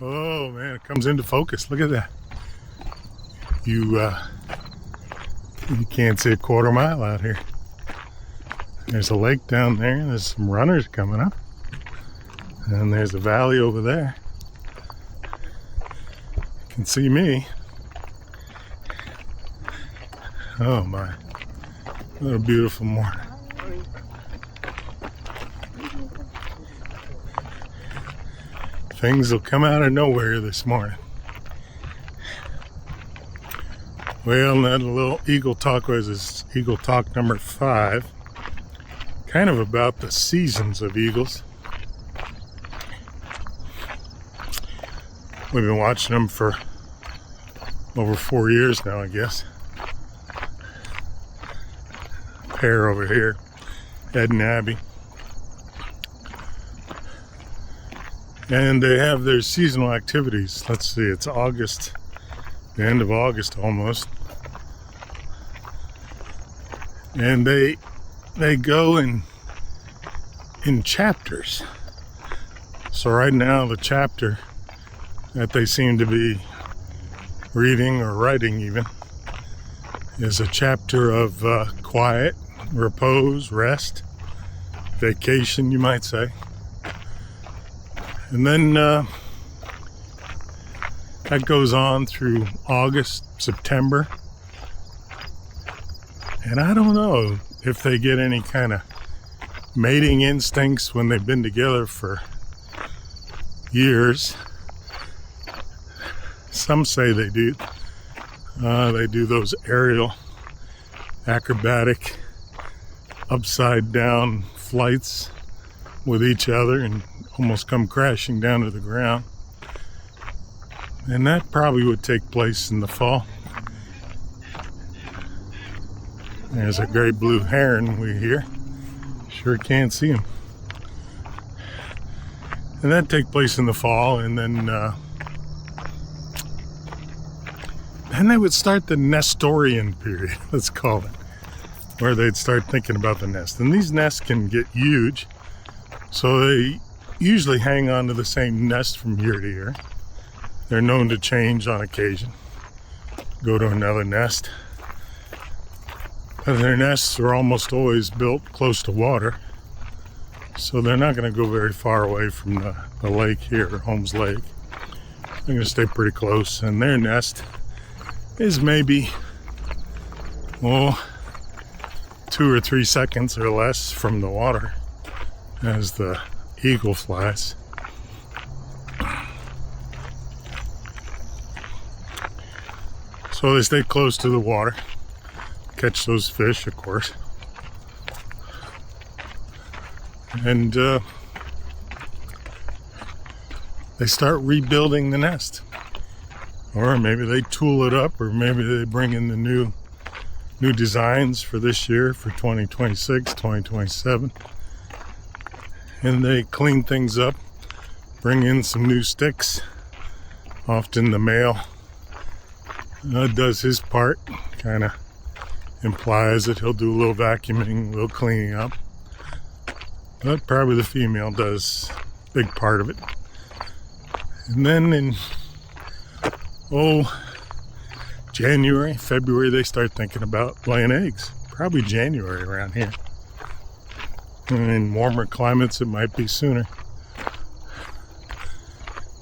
Oh man, it comes into focus. Look at that. You can't see a quarter mile out here. There's a lake down there. There's some runners coming up. And there's a valley over there. You can see me. Oh my. What a beautiful morning. Things will come out of nowhere this morning. Well, that little Eagle Talk was Eagle Talk number 5. Kind of about the seasons of eagles. We've been watching them for over 4 years now, I guess. Pair over here, Ed and Abby. And they have their seasonal activities. Let's see, it's August, the end of August almost. And they go in chapters. So right now the chapter that they seem to be reading or writing even is a chapter of quiet, repose, rest, vacation, you might say. And then that goes on through August, September. And I don't know if they get any kind of mating instincts when they've been together for years. Some say they do. They do those aerial, acrobatic, upside down flights with each other and almost come crashing down to the ground. And that probably would take place in the fall. There's a great blue heron we hear. Sure can't see him. And that take place in the fall, and then they would start the Nestorian period, let's call it, where they'd start thinking about the nest. And these nests can get huge, so they usually hang on to the same nest from year to year. They're known to change on occasion, go to another nest. But their nests are almost always built close to water, so they're not going to go very far away from the lake here, Holmes Lake. They're going to stay pretty close, and their nest is maybe, 2 or 3 seconds or less from the water as the eagle flies. So they stay close to the water, catch those fish, of course. And they start rebuilding the nest. Or maybe they tool it up, or maybe they bring in the new designs for this year, for 2026, 2027. And they clean things up, bring in some new sticks. Often the male does his part, kind of implies that he'll do a little vacuuming, a little cleaning up. But probably the female does a big part of it. And then in January, February, they start thinking about laying eggs. Probably January around here. And in warmer climates, it might be sooner.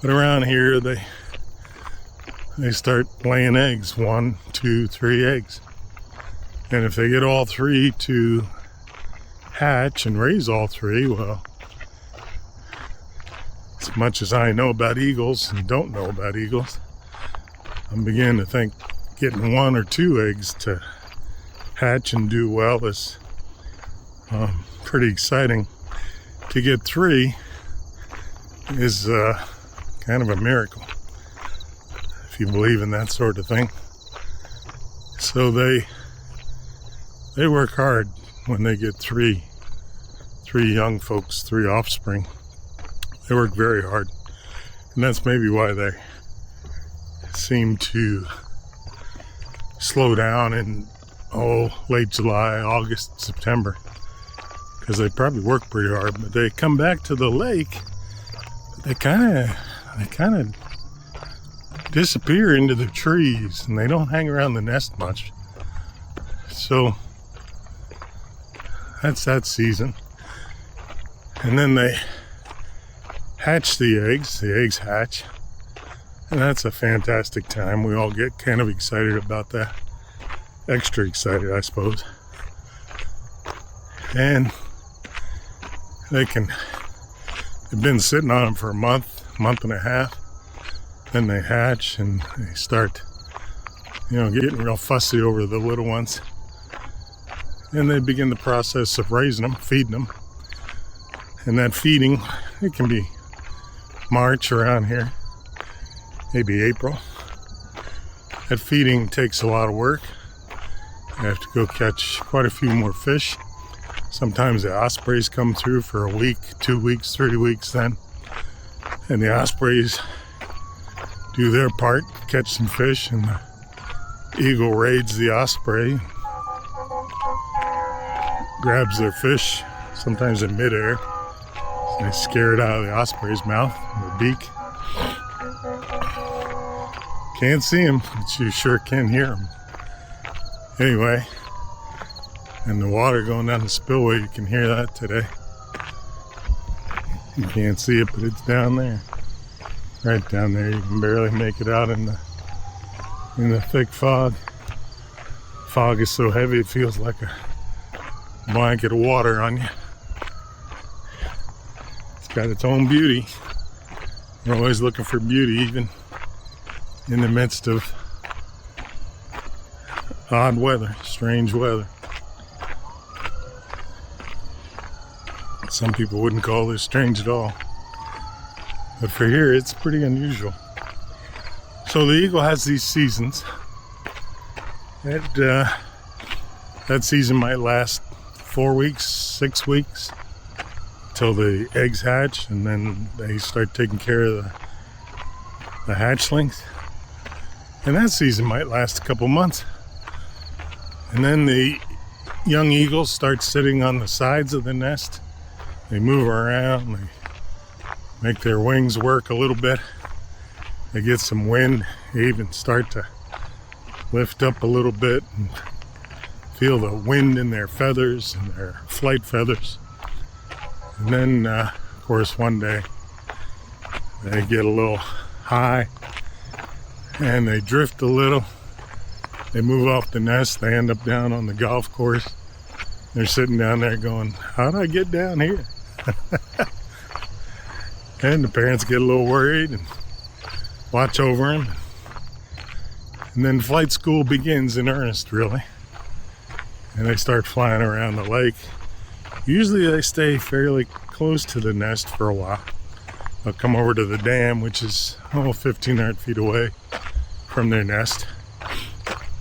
But around here, they start laying eggs. 1, 2, 3 eggs. And if they get all 3 to hatch and raise all 3, well, as much as I know about eagles and don't know about eagles, I'm beginning to think getting 1 or 2 eggs to hatch and do well is pretty exciting. To get 3 is kind of a miracle, if you believe in that sort of thing. So they work hard when they get 3 young folks, 3 offspring. They work very hard. And that's maybe why they seem to slow down in late July, August, September, because they probably work pretty hard. But they come back to the lake, they kind of, they kind of disappear into the trees and they don't hang around the nest much. So that's that season. And then they hatch the eggs hatch, and that's a fantastic time. We all get kind of excited about that, extra excited, I suppose. And they've been sitting on them for a month and a half. Then they hatch and they start, getting real fussy over the little ones. And they begin the process of raising them, feeding them. And that feeding, it can be March around here, maybe April. That feeding takes a lot of work. I have to go catch quite a few more fish. Sometimes the ospreys come through for a week, 2 weeks, 3 weeks then. And the ospreys do their part, catch some fish, and the eagle raids the osprey, grabs their fish, sometimes in midair. So they scare it out of the osprey's mouth, the beak. Can't see him, but you sure can hear him. Anyway, and the water going down the spillway, you can hear that today. You can't see it, but it's down there. Right down there. You can barely make it out in the thick fog. Fog is so heavy it feels like a blanket of water on you. It's got its own beauty. We're always looking for beauty, even in the midst of odd weather, strange weather. Some people wouldn't call this strange at all. But for here, it's pretty unusual. So the eagle has these seasons. That season might last 4 weeks, 6 weeks, till the eggs hatch, and then they start taking care of the hatchlings. And that season might last a couple months. And then the young eagles start sitting on the sides of the nest. They move around, they make their wings work a little bit. They get some wind. They even start to lift up a little bit and feel the wind in their feathers and their flight feathers. And then, of course, one day they get a little high and they drift a little. They move off the nest. They end up down on the golf course. They're sitting down there going, "How'd I get down here?" And the parents get a little worried and watch over them. And then flight school begins in earnest, really. And they start flying around the lake. Usually they stay fairly close to the nest for a while. They'll come over to the dam, which is 1,500 feet away from their nest.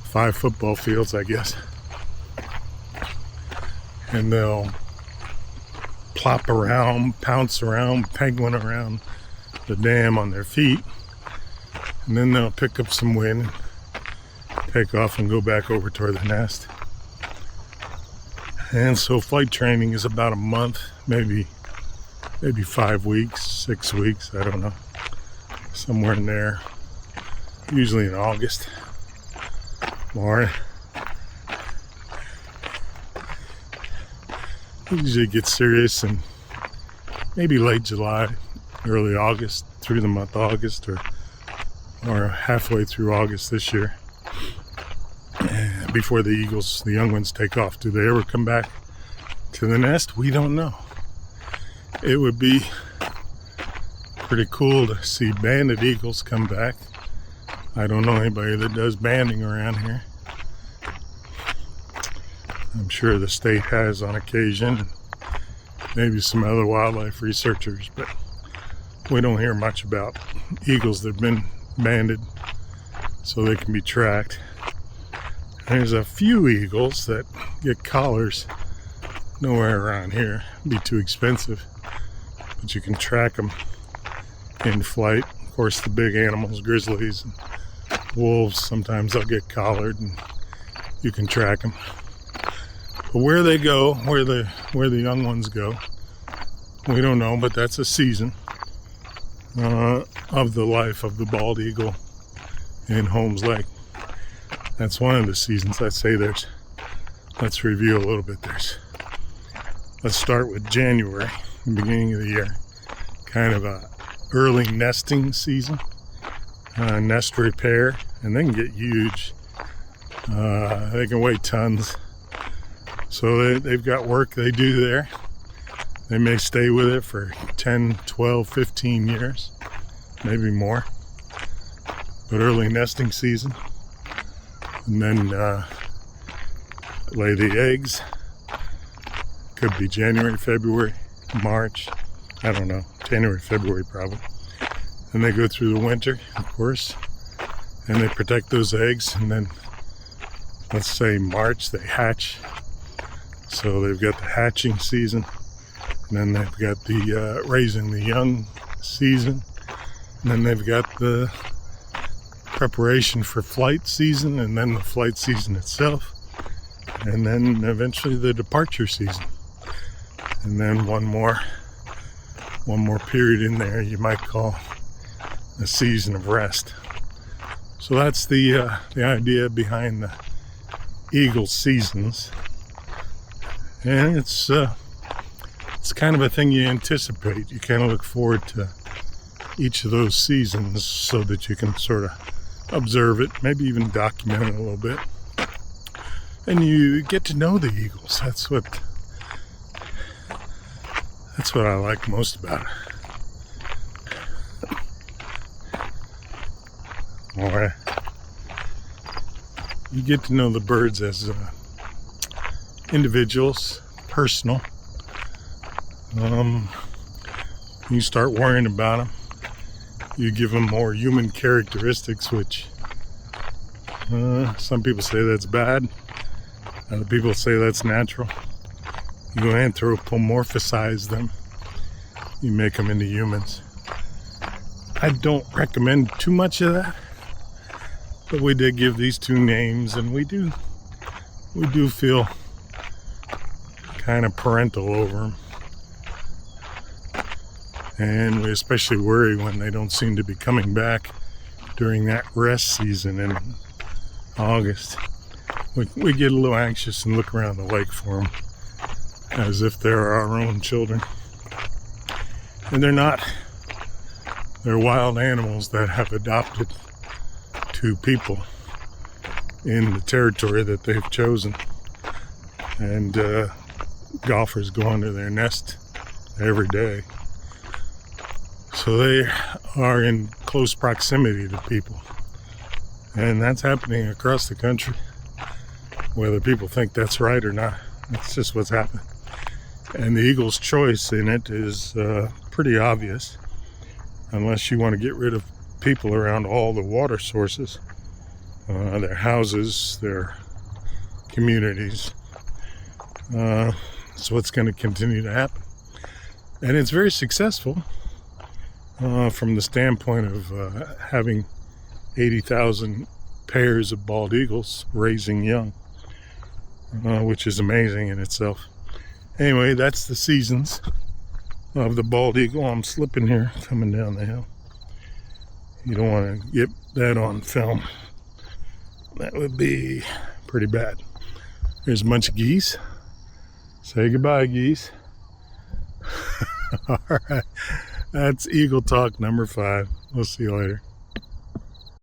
5 football fields, I guess. And they'll plop around, pounce around, penguin around the dam on their feet. And then they'll pick up some wind, take off and go back over toward the nest. And so flight training is about a month, maybe 5 weeks, 6 weeks, I don't know. Somewhere in there. Usually in August. More. Usually it gets serious in maybe late July, early August, through the month of August, or halfway through August this year. Before the eagles, the young ones, take off. Do they ever come back to the nest? We don't know. It would be pretty cool to see banded eagles come back. I don't know anybody that does banding around here. I'm sure the state has on occasion, and maybe some other wildlife researchers, but we don't hear much about eagles that have been banded so they can be tracked. There's a few eagles that get collars. Nowhere around here. It'd be too expensive, but you can track them in flight. Of course, the big animals, grizzlies and wolves, sometimes they'll get collared and you can track them. But where they go, where the young ones go, we don't know, but that's a season. of the life of the bald eagle in Holmes Lake. That's one of the seasons. I'd say let's review a little bit. Let's start with January, the beginning of the year. Kind of a early nesting season, nest repair, and they can get huge. They can weigh tons. So they've got work they do there. They may stay with it for 10, 12, 15 years, maybe more. But early nesting season. And then lay the eggs. Could be January, February, March. I don't know. January, February probably. And they go through the winter, of course. And they protect those eggs. And then, let's say March, they hatch. So they've got the hatching season. And then they've got the raising the young season. And then they've got the preparation for flight season, and then the flight season itself. And then eventually the departure season. And then one more period in there you might call a season of rest. So that's the idea behind the eagle seasons. And it's kind of a thing you anticipate. You kind of look forward to each of those seasons so that you can sort of observe it, maybe even document it a little bit. And you get to know the eagles. That's what I like most about it. Or you get to know the birds as individuals, personal. You start worrying about them. You give them more human characteristics, which some people say that's bad. Other people say that's natural. You anthropomorphize them. You make them into humans. I don't recommend too much of that. But we did give these two names, and we do feel kind of parental over them. And we especially worry when they don't seem to be coming back during that rest season in August. We get a little anxious and look around the lake for them as if they're our own children. And they're not. They're wild animals that have adopted to people in the territory that they've chosen. And golfers go into their nest every day. So they are in close proximity to people. And that's happening across the country. Whether people think that's right or not, that's just what's happening. And the eagle's choice in it is pretty obvious. Unless you want to get rid of people around all the water sources, their houses, their communities. That's what's going to continue to happen. And it's very successful. From the standpoint of having 80,000 pairs of bald eagles raising young, which is amazing in itself. Anyway, that's the seasons of the bald eagle. I'm slipping here coming down the hill. You don't want to get that on film. That would be pretty bad. There's a bunch of geese. Say goodbye, geese. All right. That's Eagle Talk number 5. We'll see you later.